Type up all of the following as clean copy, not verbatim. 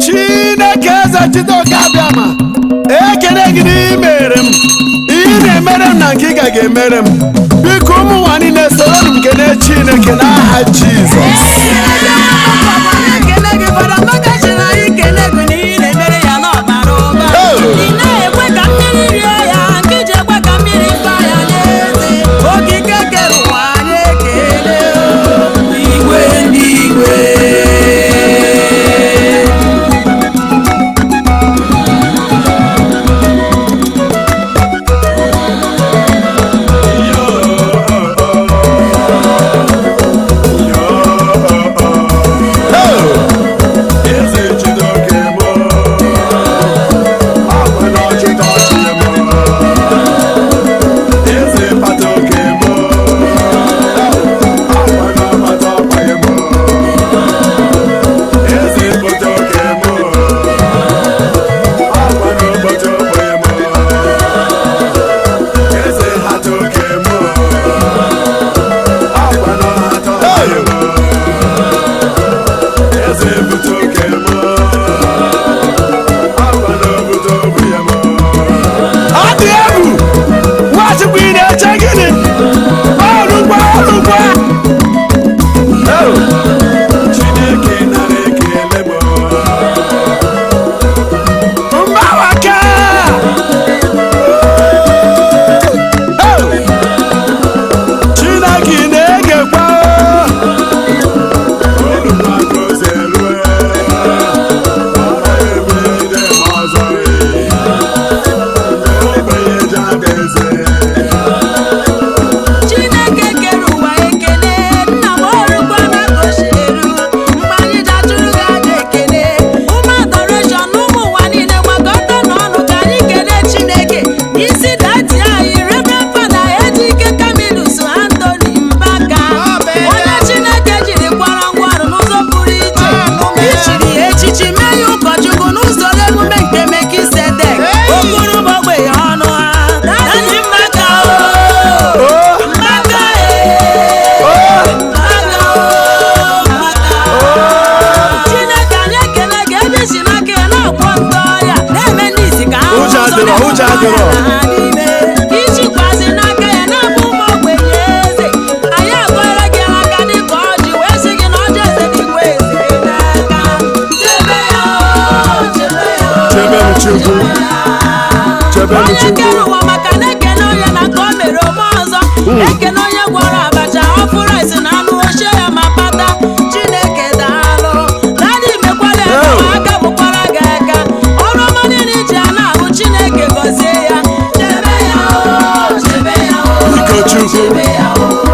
Chineke eze Chijioke Abiama, ekele gị n'imere m ihe na-emere m na nke ị ga-emere m. Biko ụmụ nwa niile soro m kene Chineke n'aha Jizọs.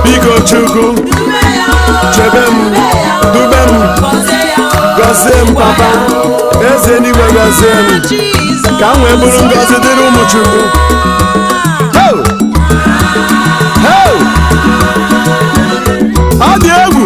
Biko Chukwu, chebe m, dube m, gọzie m papa, eze n'igwe gọzie m, ka m wee bụrụ ngọzi dịrị ụmụ Chukwu. Ọ dị egwu.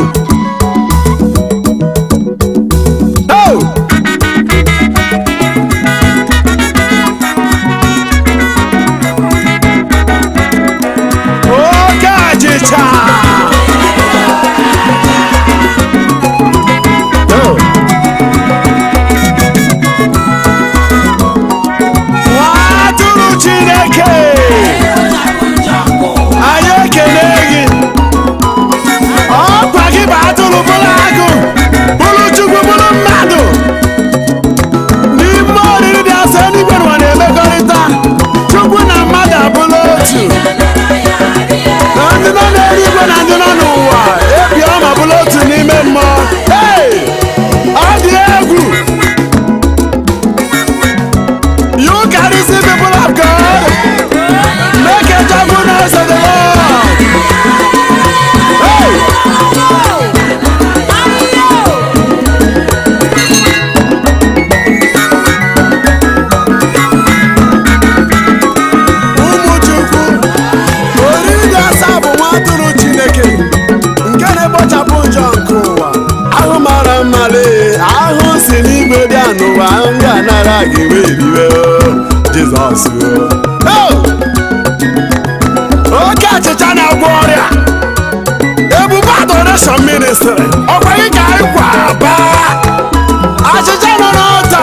Jesus. Oke achịcha na-agwọ ọrịa Ebube Adoration Ministry ọkwa ị ga-ekwa aba achịcha nọ n'ọta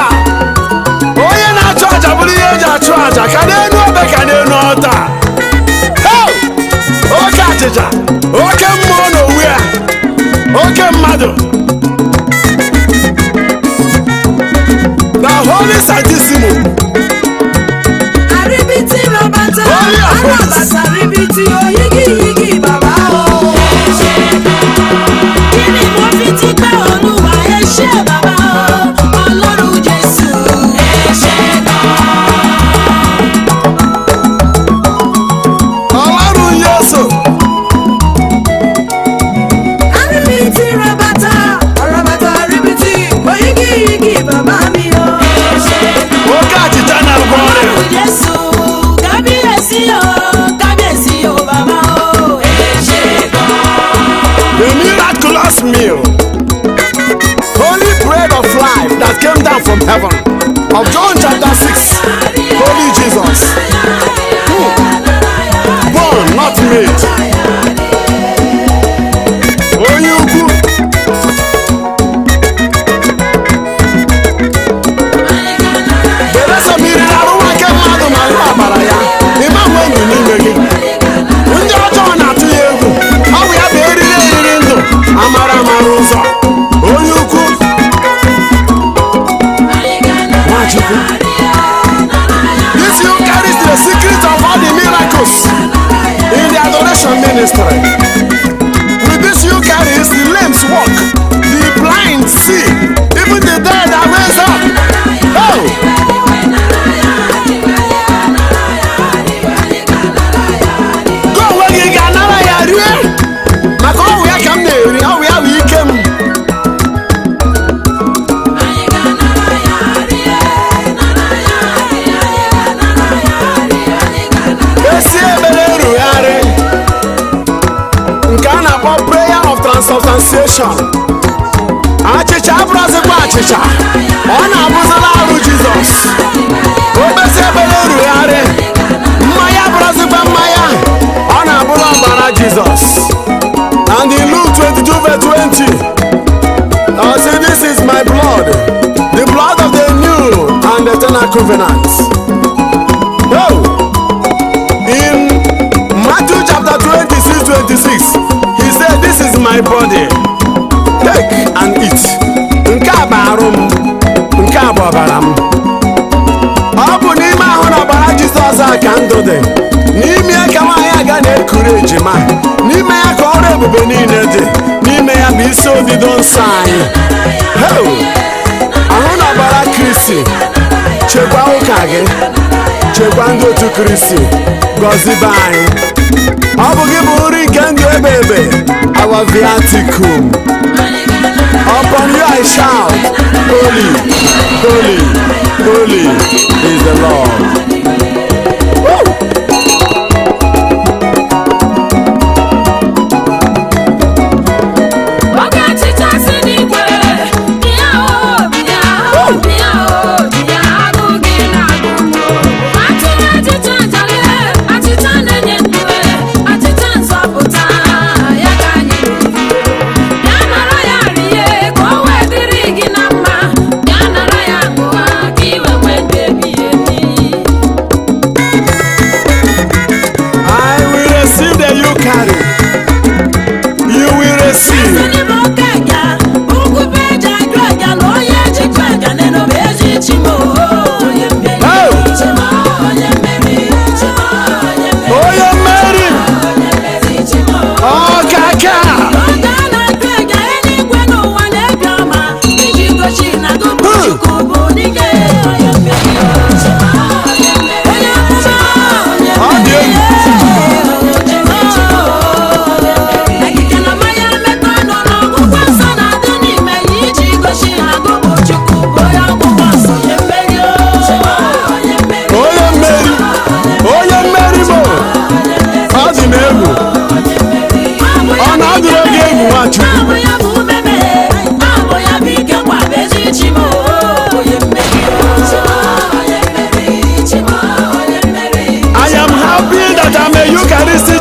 revelation. Achịcha abụrụzikwa achịcha, ọ na-abụzila arụ Jizọs. Obesi ebere rugharị, mmanya abụrụzikwa mmanya, ọ na-abụla ọbara Jizọs. And in Luke 22:20, say, this is my blood, the blood of the new and eternal covenant. Oh. In Matthew chapter 26:26, he said, this is my body, take and eat. Nke a bụ arụ m, nke a bụ ọbara m. Ọ bụ n'ime ahụ na ọbara Jizọs a ka ndụ dị. N'ime ya ka nwaanyị aga na-ekuru ejima. N'ime ya ka ọrụ ebube niile dị. N'ime ya bụ isi odido nsọ anyị. Ahụ na ọbara Kristi, chekwa ụka gị, chekwa ndị otu Kristi, gọzibe anyị. Ọ bụ gị bụ nri nke ndụ ebe ebe, our viaticum. Upon you I shout, holy, holy, holy is the Lord. Woo!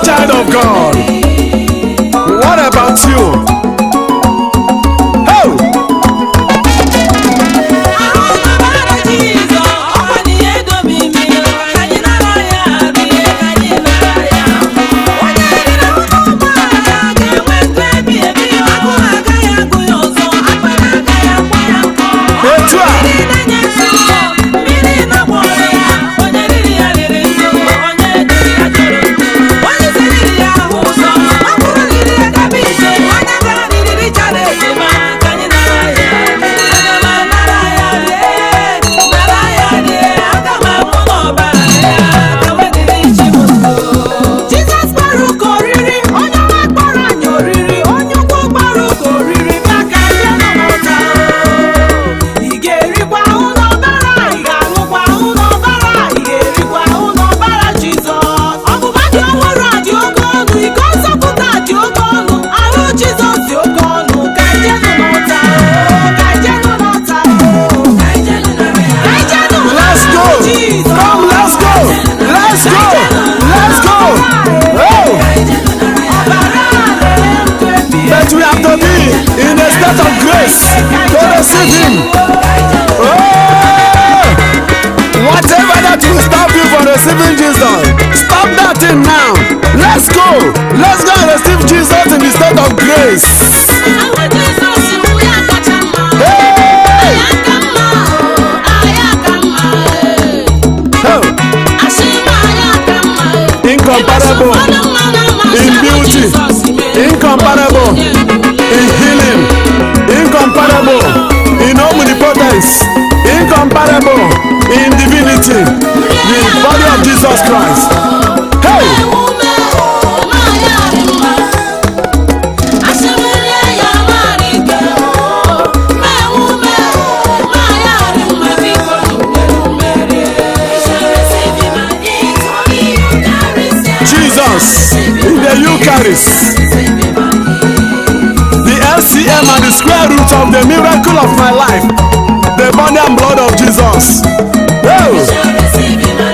Child of God. What about you? Oh! Receive him. Oh! Whatever that will stop you from receiving Jesus, stop that thing now. Let's go. Let's go and receive Jesus in the state of grace. Hey! Oh. Incomparable in beauty, incomparable in healing, incomparable in omnipotence, incomparable in divinity, the body of Jesus Christ. Hey! Jesus in the Eucharist. The LCA of my life. The body and blood of Jesus. Oh.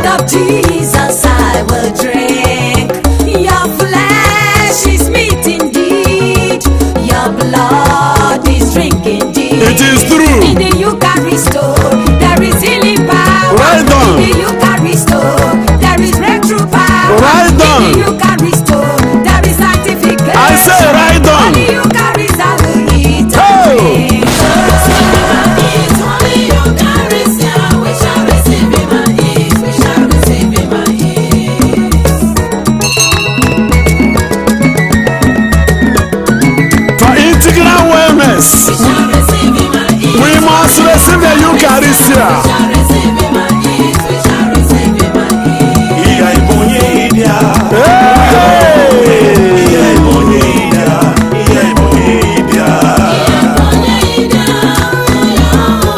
Of Jesus I will drink. Your flesh is meat indeed. Your blood is drink indeed. It is true. In the Eucharist, there is healing power. Right on. In the Eucharist, there is breakthrough power. Right on. In the Eucharist, there is sanctification. I say right on. In the Eucharist, I will eat Oh. and drink. We must receive the Eucharist.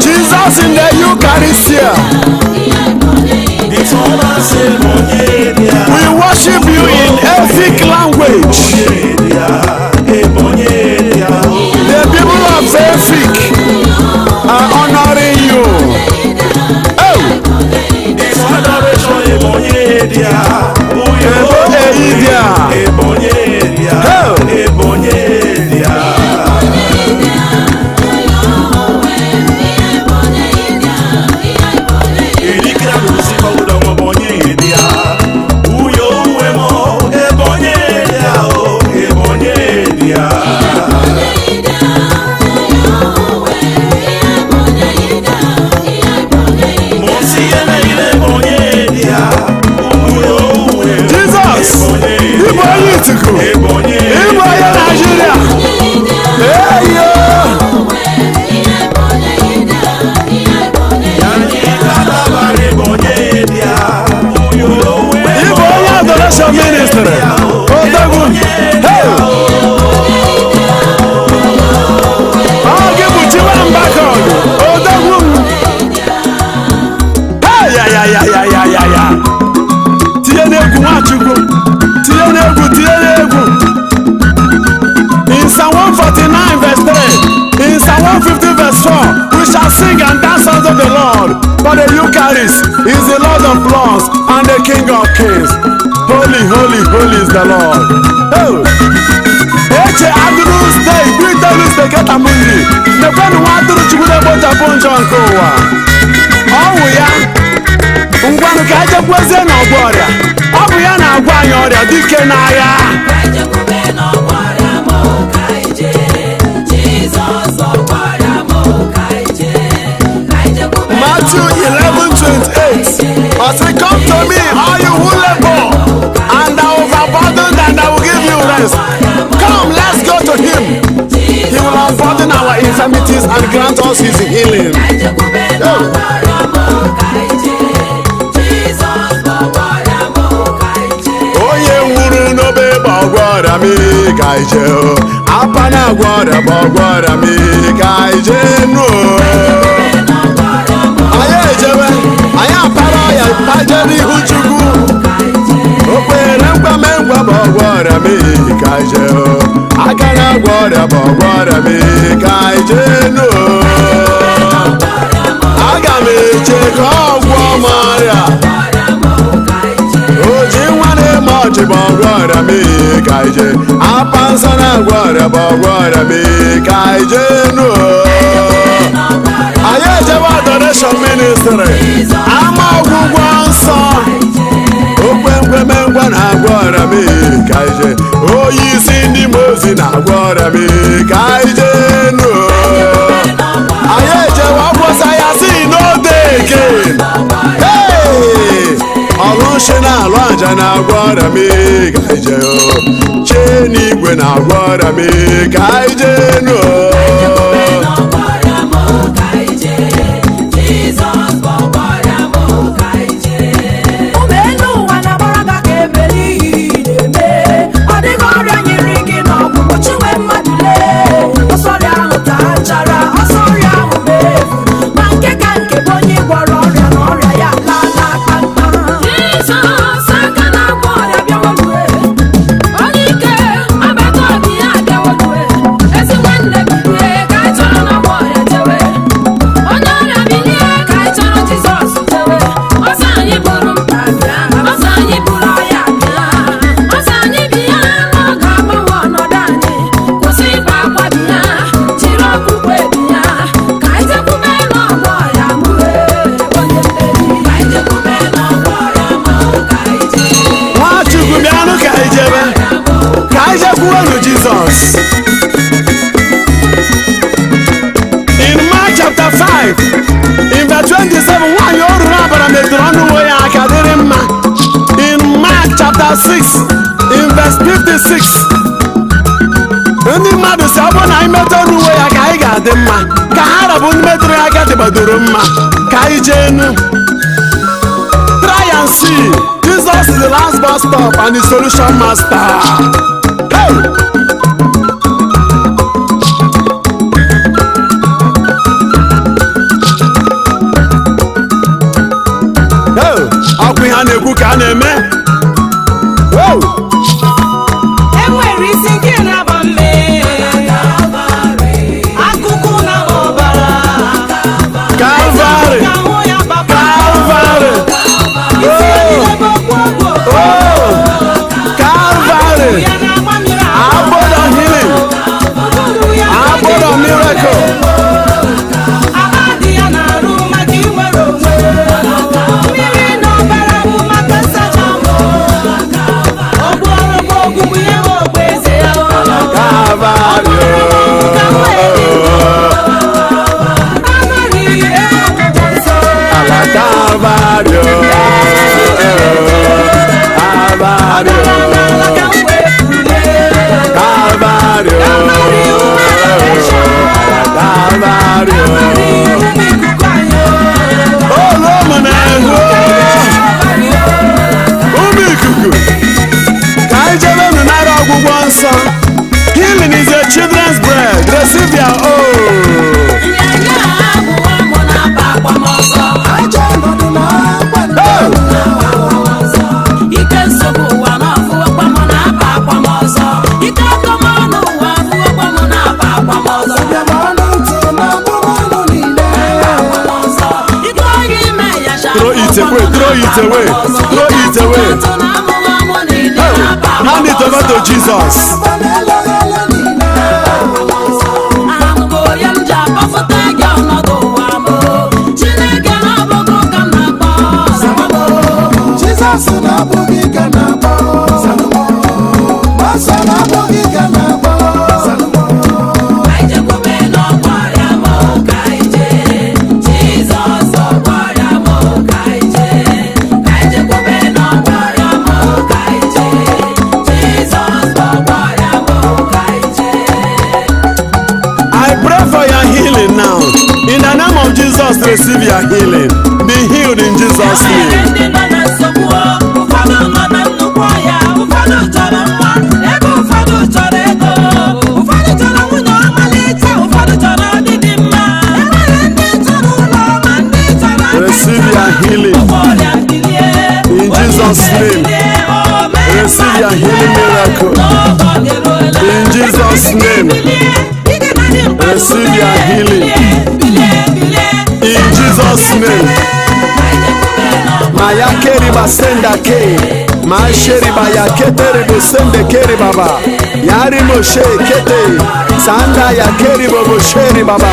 Jesus in the Eucharist. We worship you in Efik language. The people of Efik are honoring you. Oh! In Psalm 149 verse 3, in Psalm 150 verse 4, we shall sing and dance unto the Lord, for the Eucharist is the Lord of Lords and the King of Kings. Holy, holy, holy is the Lord. Oh. Eche aduru stay, Britalu steketa mundi. Nekwenu waduru chukule boja bonjo ankowa. Ọwụ ya, ngwanu ka eje kweze n'ọgwụ ọrịa. Ọ bụ ya na-agwa anyị ọrịa dike n'agha. Matthew 11:28. I say, come to me, all you who labor and are overburdened, and I will give you rest. Come, let's go to him. He will unburden our infirmities and grant us his healing. Onye nwụrụ n'obe gbọgwọrọ m ka ije, apa na-agwọrọ gbọgwọrọ m ka ije nuo. Anyị ejebe, anyị apara ya paje n'ihu Chukwu. O kwere mgbame ngwa gbọgwọrọ m ka ije, aka na-agwọ ọrịa gbọgwọrọ m ka ije nuo. Aga m eche ka ọ gwọọ m ọrịa. Oji nwa na-eme ọchị gbọgwọrọ m ka ije, apa nsọ na-agwọ ọrịa gbọgwọrọ m ka ije nuo. Anyị ejebe adoration ministry, ama ọgwụgwọ nsọ. Okwe ngwa na-agwọ ọrịa m ka ije, onye isi ndị mozi na-agwọ ọrịa m ka ije nuo. Anyị ejewe ọkwụsa ya si n'ode again. Ọlụnshi na-alụ aja na-agwọ ọrịa m ka ije, chee n'igwe na-agwọ ọrịa m ka ije nuo. Ọ dịghị ọrịa nyere gị n'ọgwụgwọ chiwe mmadụ lee. chapter 6 in verse 56. Ndị mmadụ si ọ bụrụ na anyị metụ n'uwe ya ka anyị ga-adị mma, ka ha rabụ ndị metụrụ ya aka dịbadoro mma, ka anyị jee enu. Try and see. Jesus is the last bus stop and the solution master. Hey! Ọkwa ihe a na-ekwu ka a na-eme. Enwere isi nke na-agba mme, akụkụ na-agba ọbara, Calvary, Calvary, Calvary, abode of healing, abode of miracle. Healing is a children's bread. Receive your own. Throw it away, throw it away, throw it away. Hand it over to Jesus. Jesus, receive your healing. Be healed in Jesus' name. Receive your healing in Jesus' name. Receive your healing miracle in Jesus' name. Receive your healing in Jesus' name. Maya keriba senda ke, ma sheriba ya ketere bo sende keri baba, yari moshe kete, sanda ya keribo bo sheri baba.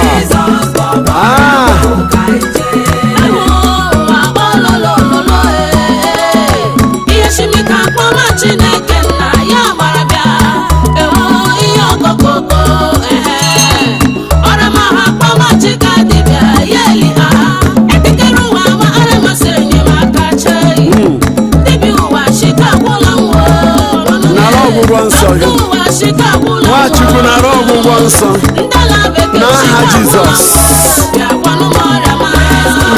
Nwachukwu nara ọgwụgwọ nsọ n'aha Jizọs.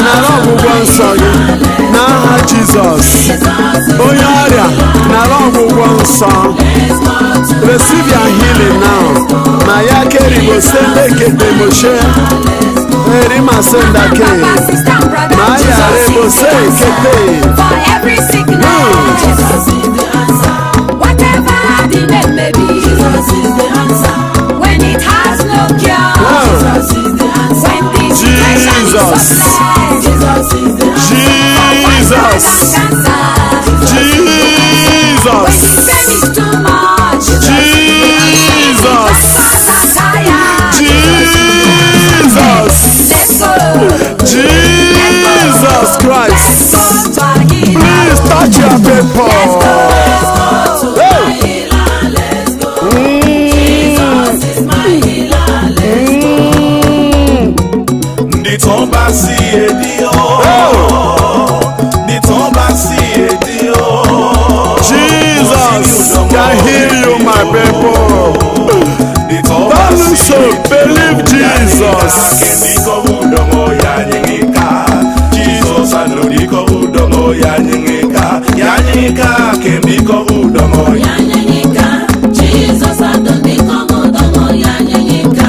Nara ọgwụgwọ nsọ gị n'aha Jizọs. Onye ọrịa nara ọgwụgwọ nsọ. Receive your healing now. Maya keribo sende kete moshe. Erima senda ke. Maya rebo se kete. For every sickness, Jesus is the answer. Whatever the name may be, Jesus is the answer. When it has no cure, Jesus is the answer. When the situation is hopeless, Jesus is the answer. Jesus. Jesus. When the pain is too much, Jesus. Jesus. Jesus Christ. Please touch your people. Jesus. people. Don't so believe Jesus. Jesus anodiko udomo yanyika kembiko udomo yanyika. Jesus adoniko udomo yanyika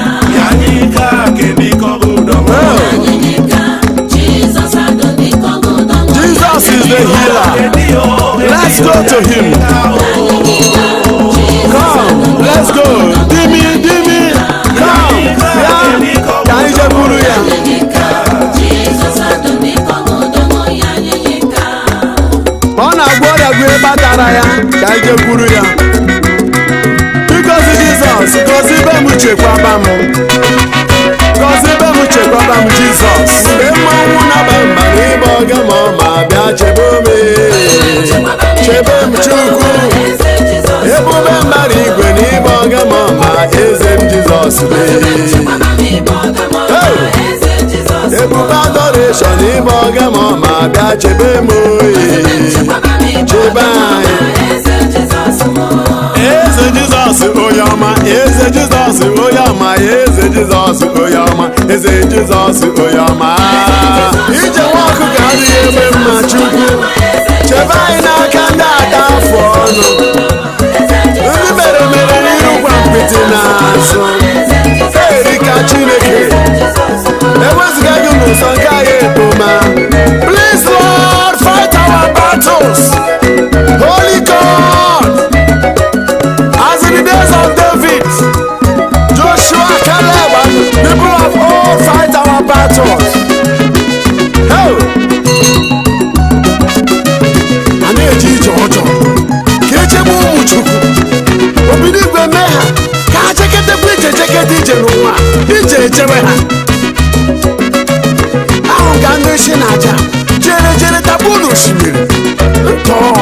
kembiko udomo yanyika. Jesus adoniko udomo. Jesus is the healer. Let's go to him. Come, let's go. Dimi. Come. Yeah. Kaije buru ya. Jesus adoniko udomo yanyika. Ona gwara gwe batara ya. Kaije buru ya. Because Jesus, because ibe mu chekwaba mu. Because ibe mu chekwaba mu Jesus. Mbe mmanwu na bamba n'ibe oge ma ma bịa chebome. Chebem Chukwu. Ebube mbara igwe n'ibe oge ma ma eze m Jesus ebube adoration n'ibe oge ma ma bịa chebe m oyi. Chebe anyị. Eze Jizọs onye ọma, eze Jizọs onye ọma, eze Jizọs onye ọma, eze Jizọs onye ọma. Ije nwa ọkụkọ adịghị eme mma Chukwu. Chebe anyị n'aka ndị ada afọ ọnụ. Ndị mere n'iru gwa mpịtị n'azụ. Erika Chineke. Eweziga gị n'ụzọ nke anyị ekpoma. Please Lord, fight our battles. Holy God. As in the days of David, Joshua, Caleb, and people of old fight our battles. Hey! A na-eji ije ọjọọ ka echebe ụmụ Chukwu. Obido igwe mee ha ka ha cheketekwa ije n'ụwa ije echebe ha. Ahụ ka ndị isi na-aja jere tapu n'osimiri ntọọ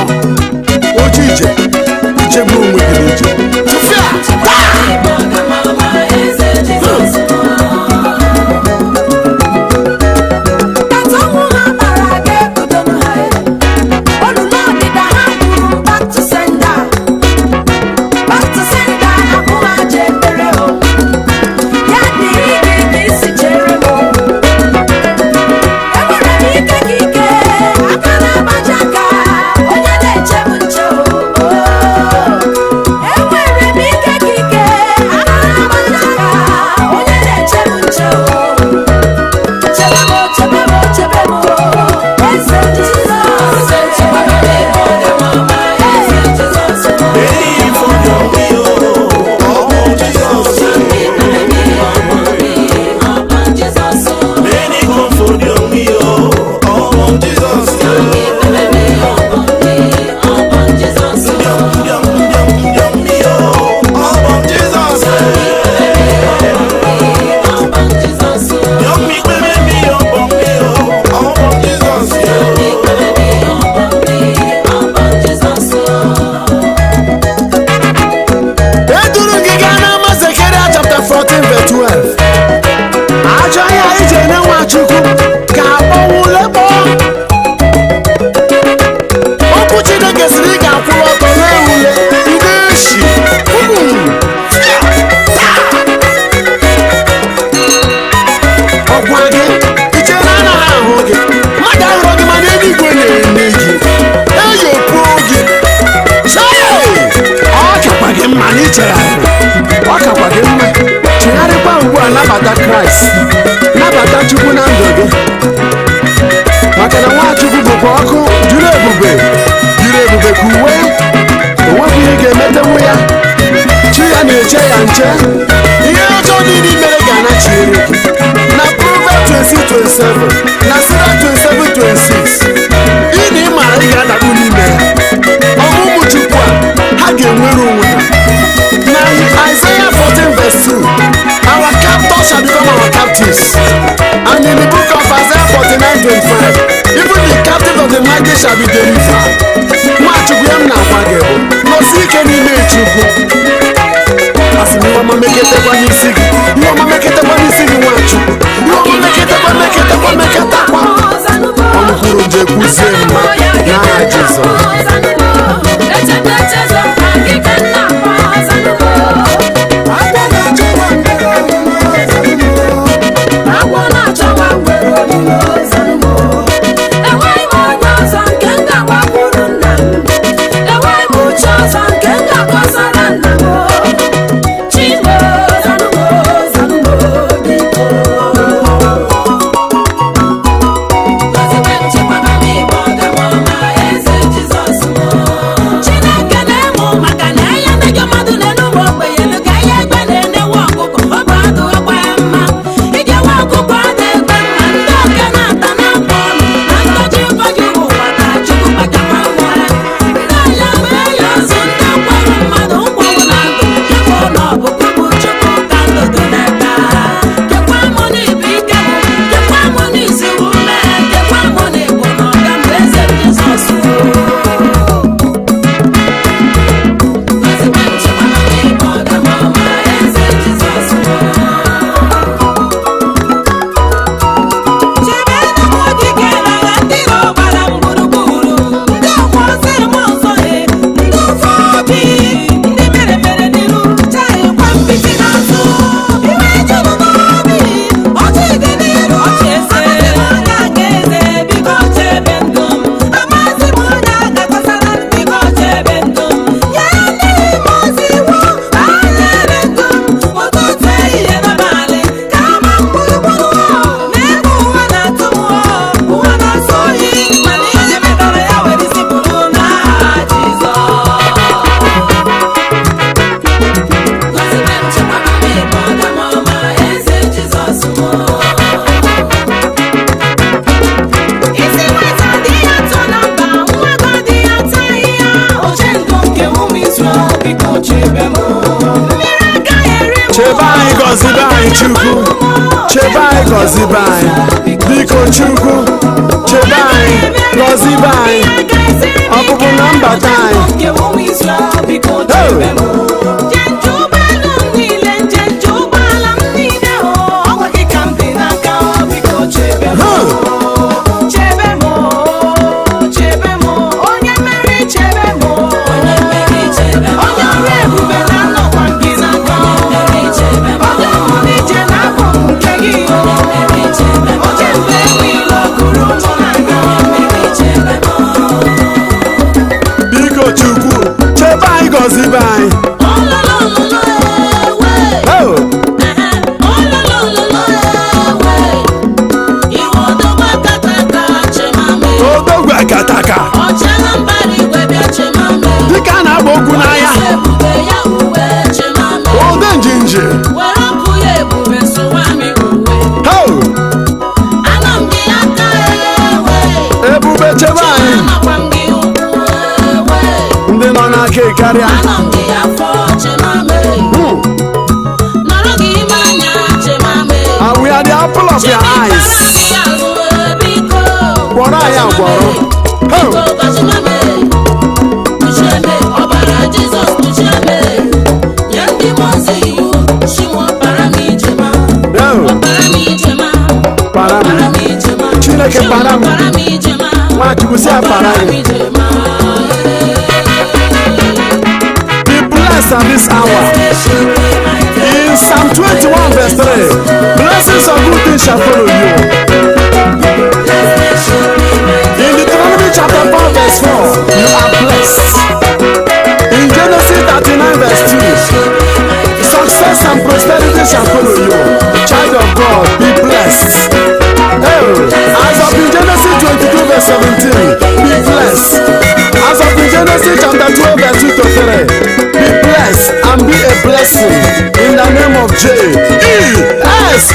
oji ije ichebe onwe gị n'ije tụfịa nabata Kraịst, nabata Chukwu na ndụ gị, maka na Nwachukwu bụkwa ọkụ juru ebube ka uwe. Onwekwa ihe ga-emetenwu ya. Chi ya na-eche ya nche. Ihe ọjọọ niile mere ga-anachiere gị. Na Proverbs 20:27 na Sirach 27:26 ịna ị mara ị ga-adakpu n'ime ya. Ọmụmụ Chukwu a ha ga-enwere onwe ha. Na Isaiah 14:2 our captors shall become our captives. And in the book of Isaiah 49:25 even the captive of the mighty shall be delivered. Nwachukwu ya m na-agwa gị bụ nọsi ike n'ime Chukwu. Asị m ihe ọma meketekwa n'isi gị. Ihe ọma meketekwa n'isi gị Nwachukwu. Ihe ọma meketekwa. Ọnụ kwuru nje kwuzie mma n'aha Jizọs. gọzibe anyị biko Chukwu chebe anyị gọzibe anyị ọpụpụ na mbata anyị. Gọzibe anyị. Odogwu akataka dịka a na-agba okwu n'anya ode njinji ebube chebe anyị ndị nọ n'aka karịa. We are the apple of your eyes. Gwọrọ anyị agwọrọ. Chineke para m. Nwachukwu si apara anyị. At this hour in Psalm 21 verse 3, blessings of good things shall follow you. In Deuteronomy chapter 4 verse 4, you are blessed. In Genesis 39 verse 2, success and prosperity shall follow you. Child of God, be blessed. As of in Genesis 22 verse 17, be blessed. As of in Genesis chapter 12 verse 2 to 3, and be a blessing in the name of Jesus.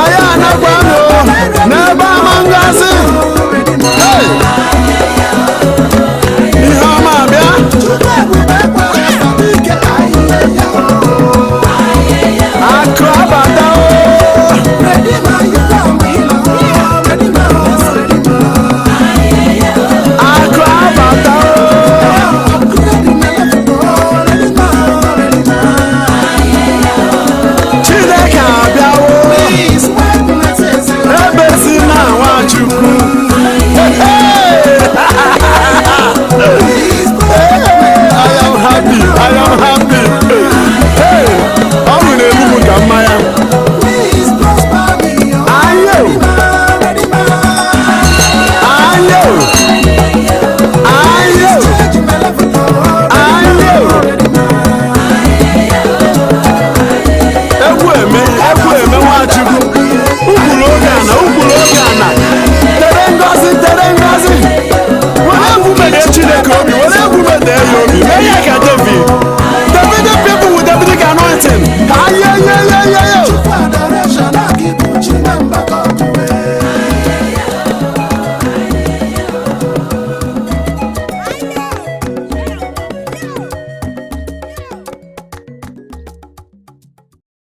Aya na gwano n'ebe amangazi. Ihe ọma bịa. Akụ abata o. Tere ngozi were egwu mede Chineke obi, were egwu mede ya obi.